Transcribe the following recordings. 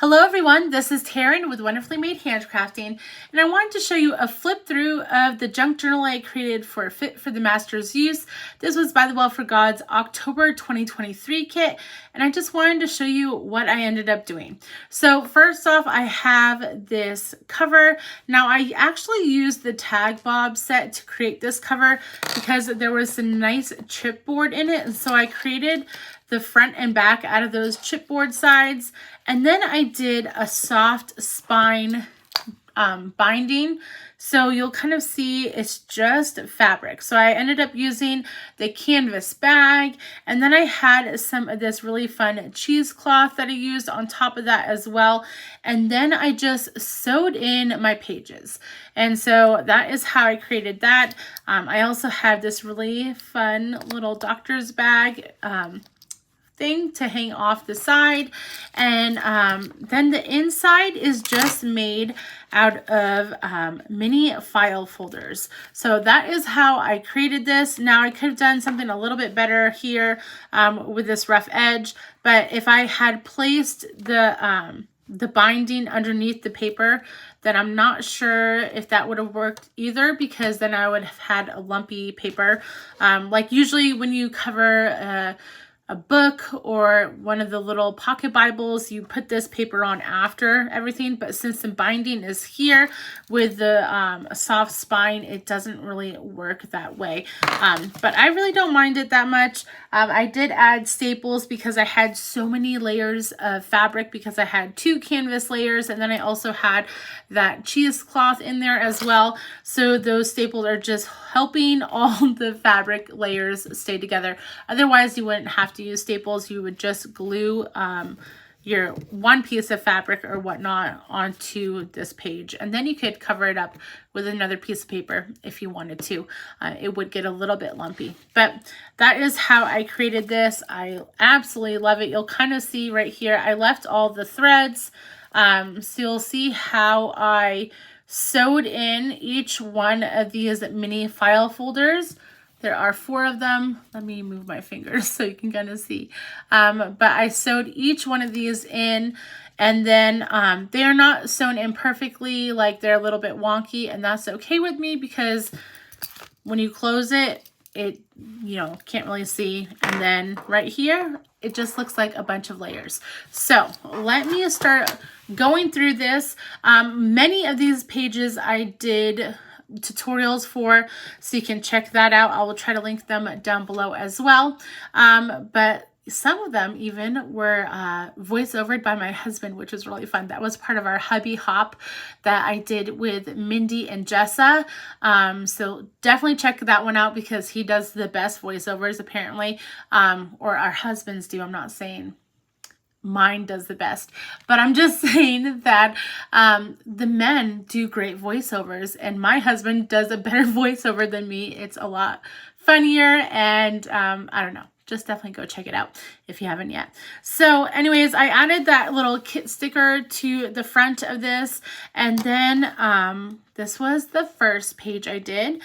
Hello everyone, this is Taryn with Wonderfully Made Handcrafting, and I wanted to show you a flip through of the junk journal I created for Fit for the Master's Use. This was ByTheWell4God's October 2023 kit, and I just wanted to show you what I ended up doing. So first off, I have this cover. Now I actually used the tag bob set to create this cover because there was some nice chipboard in it, and so I created the front and back out of those chipboard sides. And then I did a soft spine binding. So you'll kind of see it's just fabric. So I ended up using the canvas bag, and then I had some of this really fun cheesecloth that I used on top of that as well. And then I just sewed in my pages. And so that is how I created that. I also have this really fun little doctor's bag thing to hang off the side, and then the inside is just made out of mini file folders. So that is how I created this. Now I could have done something a little bit better here with this rough edge, but if I had placed the binding underneath the paper, then I'm not sure if that would have worked either, because then I would have had a lumpy paper. Like usually when you cover a book or one of the little pocket Bibles, you put this paper on after everything, but since the binding is here with the soft spine, it doesn't really work that way. But I really don't mind it that much. I did add staples because I had so many layers of fabric, because I had 2 canvas layers, and then I also had that cheesecloth in there as well. So those staples are just helping all the fabric layers stay together. Otherwise, you wouldn't have to use staples. You would just glue your one piece of fabric or whatnot onto this page, and then you could cover it up with another piece of paper if you wanted to. It would get a little bit lumpy, but that is how I created this. I absolutely love it. You'll kind of see right here, I left all the threads, so you'll see how I sewed in each one of these mini file folders. There are 4 of them. Let me move my fingers so you can kind of see. But I sewed each one of these in, and then they are not sewn in perfectly, like they're a little bit wonky, and that's okay with me, because when you close it, it, can't really see. And then right here, it just looks like a bunch of layers. So let me start going through this. Many of these pages I did tutorials for, so you can check that out. I will try to link them down below as well. But some of them even were voiceovered by my husband, which was really fun. That was part of our hubby hop that I did with Mindy and Jessa. So definitely check that one out, because he does the best voiceovers apparently, or our husbands do. I'm not saying mine does the best, but I'm just saying that the men do great voiceovers, and my husband does a better voiceover than me. It's a lot funnier, and I don't know. Just definitely go check it out if you haven't yet. So anyways, I added that little kit sticker to the front of this, and then this was the first page I did.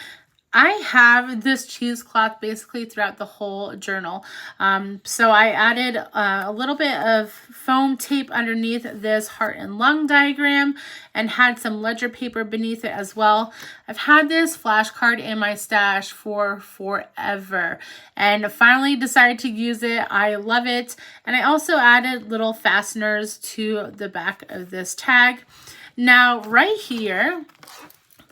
I have this cheesecloth basically throughout the whole journal. So I added a little bit of foam tape underneath this heart and lung diagram, and had some ledger paper beneath it as well. I've had this flashcard in my stash for forever, and finally decided to use it. I love it. And I also added little fasteners to the back of this tag. Now right here,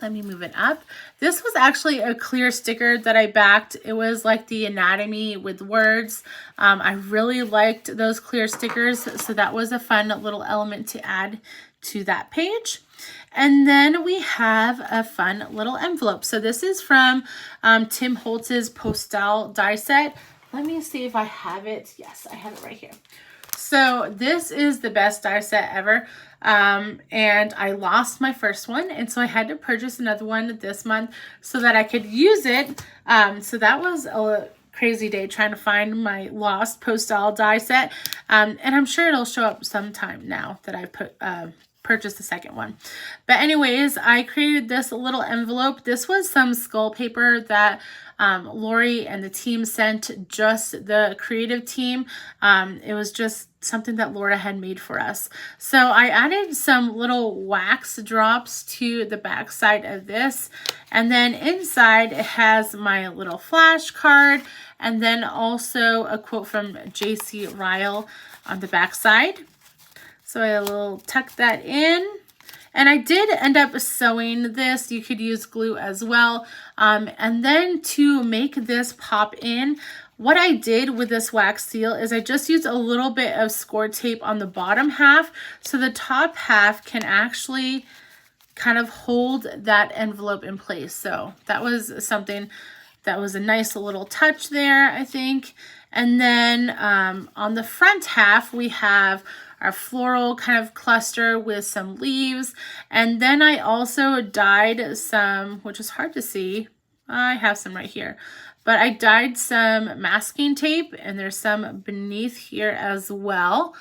let me move it up. This was actually a clear sticker that I backed. It was like the anatomy with words. I really liked those clear stickers, so that was a fun little element to add to that page. And then we have a fun little envelope. So this is from Tim Holtz's Postal die set. Let me see if I have it. Yes, I have it right here. So this is the best die set ever. And I lost my first one, and so I had to purchase another one this month so that I could use it. So that was a crazy day trying to find my lost Postal die set. And I'm sure it'll show up sometime now that I purchase the second one. But anyways, I created this little envelope. This was some skull paper that Lori and the team sent, just the creative team. It was just something that Laura had made for us. So I added some little wax drops to the back side of this. And then inside it has my little flashcard, and then also a quote from J.C. Ryle on the back side. So I will tuck that in. And I did end up sewing this. You could use glue as well. And then to make this pop in, what I did with this wax seal is I just used a little bit of score tape on the bottom half, so the top half can actually kind of hold that envelope in place. So that was something that was a nice little touch there, I think. And then on the front half, we have our floral kind of cluster with some leaves. And then I also dyed some, which is hard to see. I have some right here. But I dyed some masking tape, and there's some beneath here as well.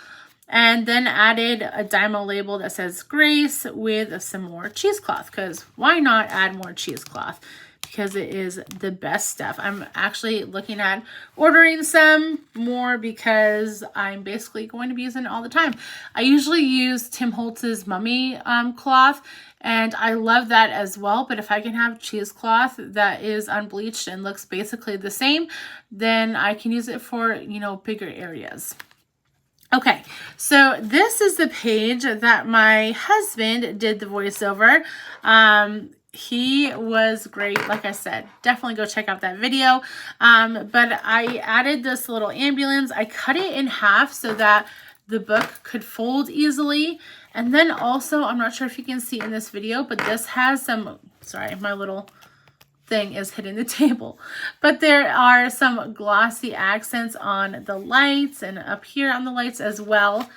And then added a Dymo label that says Grace with some more cheesecloth, because why not add more cheesecloth? Because it is the best stuff. I'm actually looking at ordering some more because I'm basically going to be using it all the time. I usually use Tim Holtz's mummy cloth, and I love that as well. But if I can have cheesecloth that is unbleached and looks basically the same, then I can use it for, you know, bigger areas. Okay, so this is the page that my husband did the voiceover. He was great. Like I said, definitely go check out that video. But I added this little ambulance. I cut it in half so that the book could fold easily. And then also, I'm not sure if you can see in this video, but this has some, sorry, my little thing is hitting the table. But there are some glossy accents on the lights and up here on the lights as well.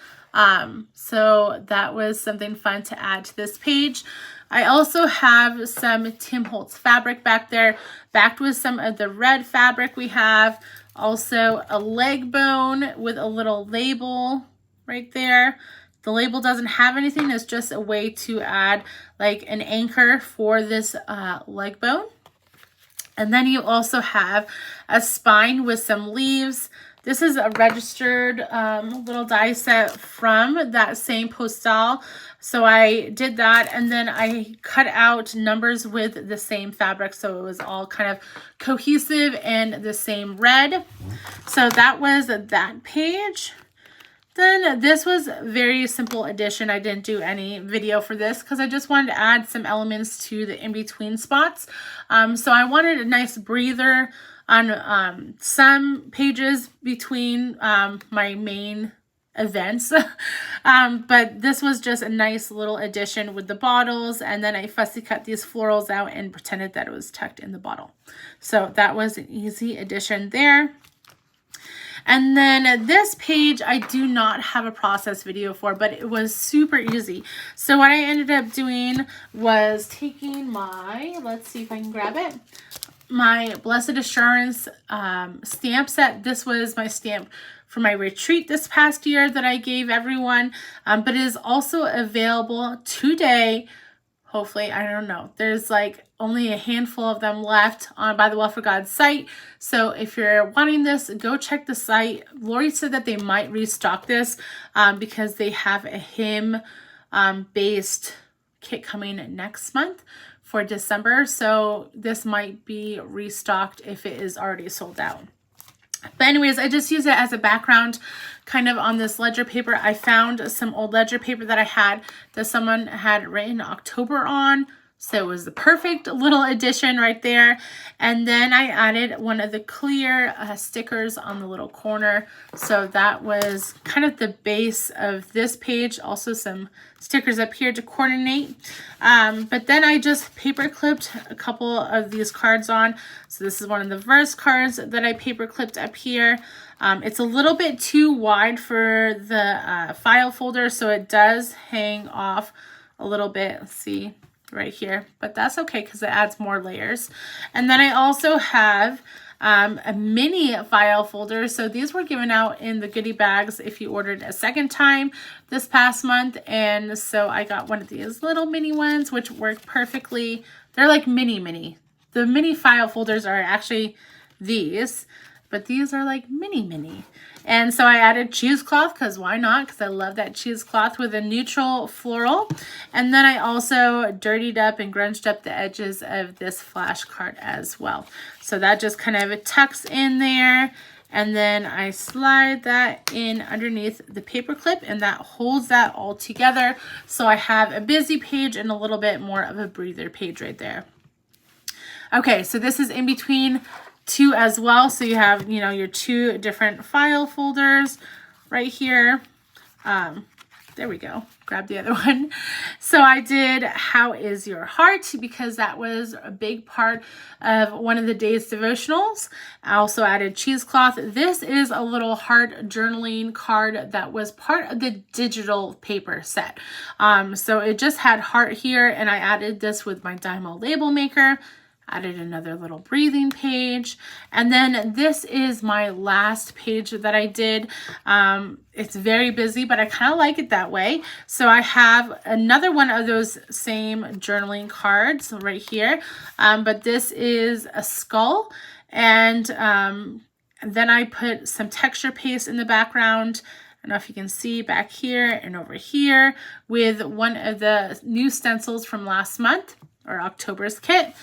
So that was something fun to add to this page. I also have some Tim Holtz fabric back there, backed with some of the red fabric we have. Also a leg bone with a little label right there. The label doesn't have anything. It's just a way to add like an anchor for this leg bone. And then you also have a spine with some leaves. This is a registered little die set from that same postal. So I did that, and then I cut out numbers with the same fabric, so it was all kind of cohesive and the same red. So that was that page. Then this was a very simple addition. I didn't do any video for this because I just wanted to add some elements to the in-between spots. So I wanted a nice breather on some pages between my main events. But this was just a nice little addition with the bottles, and then I fussy cut these florals out and pretended that it was tucked in the bottle. So that was an easy addition there. And then this page, I do not have a process video for, but it was super easy. So what I ended up doing was taking my, let's see if I can grab it, my Blessed Assurance stamp set. This was my stamp for my retreat this past year that I gave everyone, but it is also available today. Hopefully, I don't know. There's like only a handful of them left on ByTheWell4God site. So if you're wanting this, go check the site. Lori said that they might restock this because they have a hymn based kit coming next month for December. So this might be restocked if it is already sold out. But anyways, I just use it as a background kind of on this ledger paper. I found some old ledger paper that I had that someone had written October on. So it was the perfect little addition right there. And then I added one of the clear stickers on the little corner. So that was kind of the base of this page. Also some stickers up here to coordinate. But then I just paper clipped a couple of these cards on. So this is one of the verse cards that I paper clipped up here. It's a little bit too wide for the file folder, so it does hang off a little bit. Let's see right here, but that's okay because it adds more layers. And then I also have a mini file folder. So these were given out in the goodie bags if you ordered a second time this past month. And so I got one of these little mini ones, which work perfectly. They're like mini. The mini file folders are actually these, but these are like mini. And so I added cheesecloth, because why not? Because I love that cheesecloth with a neutral floral. And then I also dirtied up and grunged up the edges of this flash card as well. So that just kind of tucks in there. And then I slide that in underneath the paper clip, and that holds that all together. So I have a busy page and a little bit more of a breather page right there. Okay, so this is in between two as well. So you have, you know, your two different file folders right here. There we go. Grab the other one. So I did How Is Your Heart, because that was a big part of one of the day's devotionals. I also added cheesecloth. This is a little heart journaling card that was part of the digital paper set. So it just had heart here, and I added this with my Dymo label maker. Added another little breathing page. And then this is my last page that I did. It's very busy, but I kind of like it that way. So I have another one of those same journaling cards right here. But this is a skull. And then I put some texture paste in the background. I don't know if you can see back here and over here with one of the new stencils from last month, or October's kit.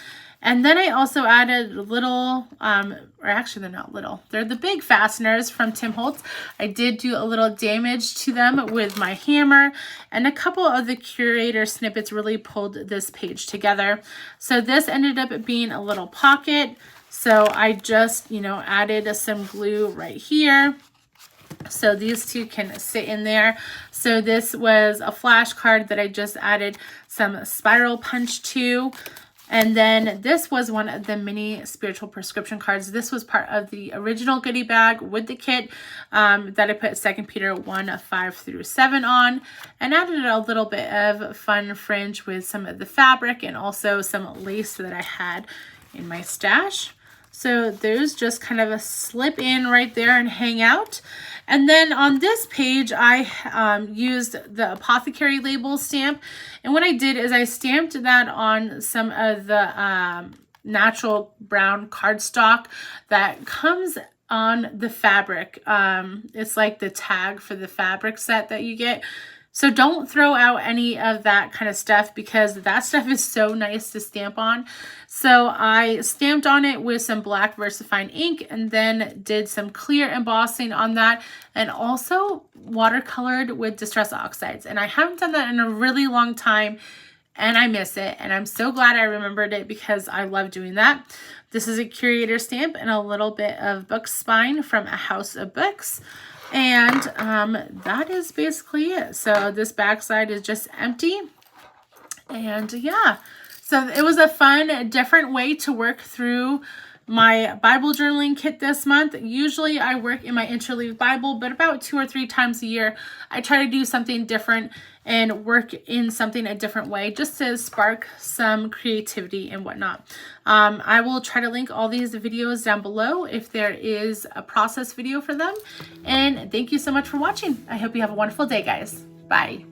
And then I also added little, or actually they're not little, they're the big fasteners from Tim Holtz. I did do a little damage to them with my hammer, and a couple of the curator snippets really pulled this page together. So this ended up being a little pocket. So I just, you know, added some glue right here. So these two can sit in there. So this was a flashcard that I just added some spiral punch to. And then this was one of the mini spiritual prescription cards. This was part of the original goodie bag with the kit that I put 2 Peter 1:5-7 on, and added a little bit of fun fringe with some of the fabric and also some lace that I had in my stash. So those just kind of slip in right there and hang out. And then on this page, I used the apothecary label stamp. And what I did is I stamped that on some of the natural brown cardstock that comes on the fabric. It's like the tag for the fabric set that you get. So don't throw out any of that kind of stuff, because that stuff is so nice to stamp on. So I stamped on it with some black VersaFine ink, and then did some clear embossing on that, and also watercolored with Distress Oxides. And I haven't done that in a really long time, and I miss it. And I'm so glad I remembered it, because I love doing that. This is a curator stamp and a little bit of book spine from A House of Books. And that is basically it. So this backside is just empty. And yeah, so it was a fun, different way to work through my Bible journaling kit this month. Usually I work in my interleave Bible, but about 2 or 3 times a year, I try to do something different and work in something a different way, just to spark some creativity and whatnot. I will try to link all these videos down below if there is a process video for them. And thank you so much for watching. I hope you have a wonderful day, guys. Bye.